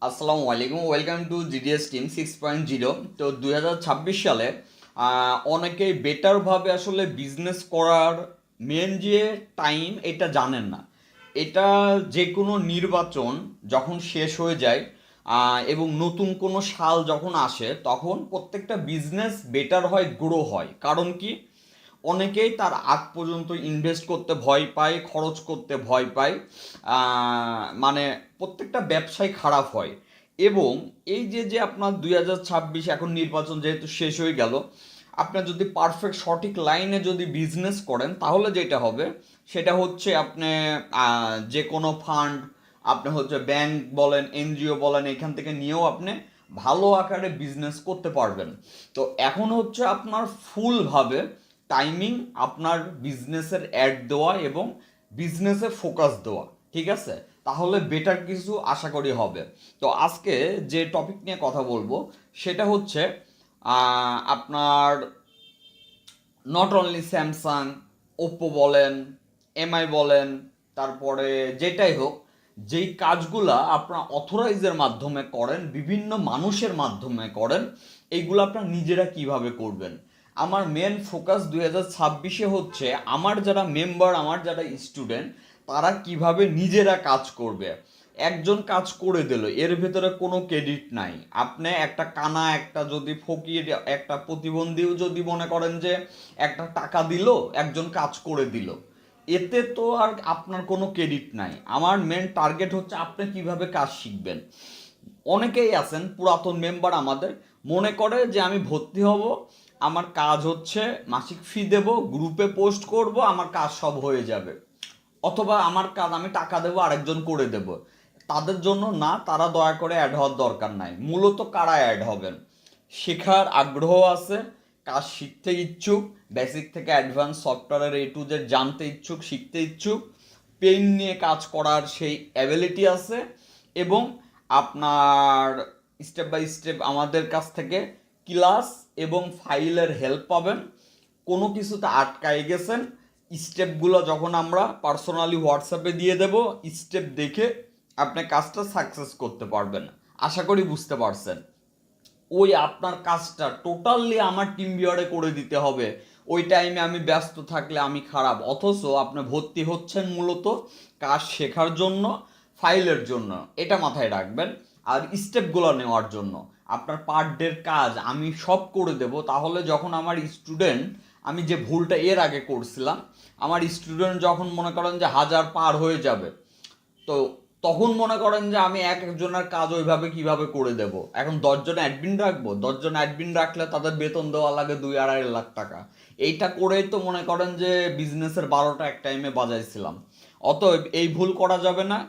আসসালামু আলাইকুম, welcome to GDS team 6.0। তো 2026 সালে অনেকেই বেটারভাবে আসলে বিজনেস করার মেন যে টাইম এটা জানেন না। এটা যে কোনো নির্বাচন যখন শেষ হয়ে যায় এবং নতুন কোনো সাল যখন আসে তখন প্রত্যেকটা বিজনেস বেটার হয়, গ্রো হয়। কারণ কি, অনেকেই তার আগ পর্যন্ত ইনভেস্ট করতে ভয় পায়, খরচ করতে ভয় পায়। মানে প্রত্যেকটা ব্যবসায় খারাপ হয়। এবং এই যে আপনার 2026 এখন নির্বাচন যেহেতু শেষ হয়ে গেল, আপনার যদি পারফেক্ট সঠিক লাইনে যদি বিজনেস করেন তাহলে যেটা হবে সেটা হচ্ছে আপনি যে কোনো ফান্ড, আপনি হচ্ছে ব্যাংক বলেন, এনজিও বলেন, এখান থেকে নিয়েও আপনি ভালো আকারে বিজনেস করতে পারবেন। তো এখন হচ্ছে আপনার ফুলভাবে টাইমিং, আপনার বিজনেসের অ্যাড দেওয়া এবং বিজনেসে ফোকাস দেওয়া, ঠিক আছে? তাহলে বেটার কিছু আশা করি হবে। তো আজকে যে টপিক নিয়ে কথা বলবো সেটা হচ্ছে আপনার নট অনলি স্যামসাং, ওপ্পো বলেন, এমআই বলেন, তারপরে যেটাই হোক, যেই কাজগুলা আপনার অথরাইজের মাধ্যমে করেন, বিভিন্ন মানুষের মাধ্যমে করেন, এইগুলো আপনার নিজেরা কিভাবে করবেন। আমার মেন ফোকাস 2026-এ হচ্ছে আমার যারা মেম্বার, আমার যারা স্টুডেন্ট, তারা কিভাবে নিজেরা কাজ করবে। একজন কাজ করে দিল, এর ভেতরে কোনো ক্রেডিট নাই। আপনি একটা কানা, একটা যদি ফকির, একটা প্রতিবন্ধীও যদি মনে করেন যে একটা টাকা দিল, একজন কাজ করে দিল, এতে তো আর আপনার কোনো ক্রেডিট নাই। আমার মেন টার্গেট হচ্ছে আপনি কিভাবে কাজ শিখবেন। অনেকেই আছেন পুরাতন মেম্বার আমাদের, মনে করে যে আমি ভর্তি হব, আমার কাজ হচ্ছে মাসিক ফি দেব, গ্রুপে পোস্ট করব, আমার কাজ সব হয়ে যাবে, অথবা আমার কাজ আমি টাকা দেবো আরেকজন করে দেব। তাদের জন্য না, তারা দয়া করে অ্যাড হওয়ার দরকার নাই। মূলত কারা অ্যাড হবেন? শেখার আগ্রহ আছে, কাজ শিখতে ইচ্ছুক, বেসিক থেকে অ্যাডভান্স সফটওয়্যারের এ টু জেড জানতে ইচ্ছুক, শিখতে ইচ্ছুক, পেন নিয়ে কাজ করার সেই অ্যাবিলিটি আছে, এবং আপনার স্টেপ বাই স্টেপ আমাদের কাছ থেকে ক্লাস এবং ফাইলের হেল্প পাবেন। কোনো কিছুতে আটকায় গেছেন, স্টেপগুলো যখন আমরা পার্সোনালি হোয়াটসঅ্যাপে দিয়ে দেব, স্টেপ দেখে আপনি কাজটা সাকসেস করতে পারবেন। আশা করি বুঝতে পারছেন। ওই আপনার কাজটা টোটালি আমার টিম বিয়ারে করে দিতে হবে, ওই টাইমে আমি ব্যস্ত থাকলে আমি খারাপ। অথচ আপনি ভর্তি হচ্ছেন মূলত কাজ শেখার জন্য, ফাইলের জন্য, এটা মাথায় রাখবেন। আর স্টেপগুলো নেওয়ার জন্য আপনার পার ডের কাজ আমি সব করে দেব। তাহলে যখন আমার স্টুডেন্ট, আমি যে ভুলটা এর আগে করছিলাম, আমার স্টুডেন্ট যখন মনে করেন যে 1000 পার হয়ে যাবে, তো তখন মনে করেন যে আমি এক একজনের কাজ ওইভাবে কিভাবে করে দেব। এখন 10 জন অ্যাডমিন রাখবো, 10 জন অ্যাডমিন রাখলে তাদের বেতন দেওয়া লাগে 2-2.5 লাখ টাকা। এইটা করেই তো মনে করেন যে বিজনেসের 12টা এক টাইমে বাজাইছিলাম। অতএব এই ভুল করা যাবে না।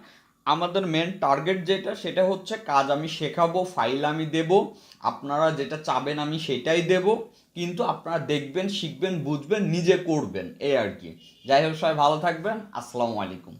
আমাদের মেন টার্গেট যেটা, সেটা হচ্ছে কাজ আমি শেখাবো, ফাইল আমি দেব, আপনারা যেটা চাবেন আমি সেটাই দেব, কিন্তু আপনারা দেখবেন, শিখবেন, বুঝবেন, নিজে করবেন, এই আর কি। যাই হোক, সবাই ভালো থাকবেন। আসসালামু আলাইকুম।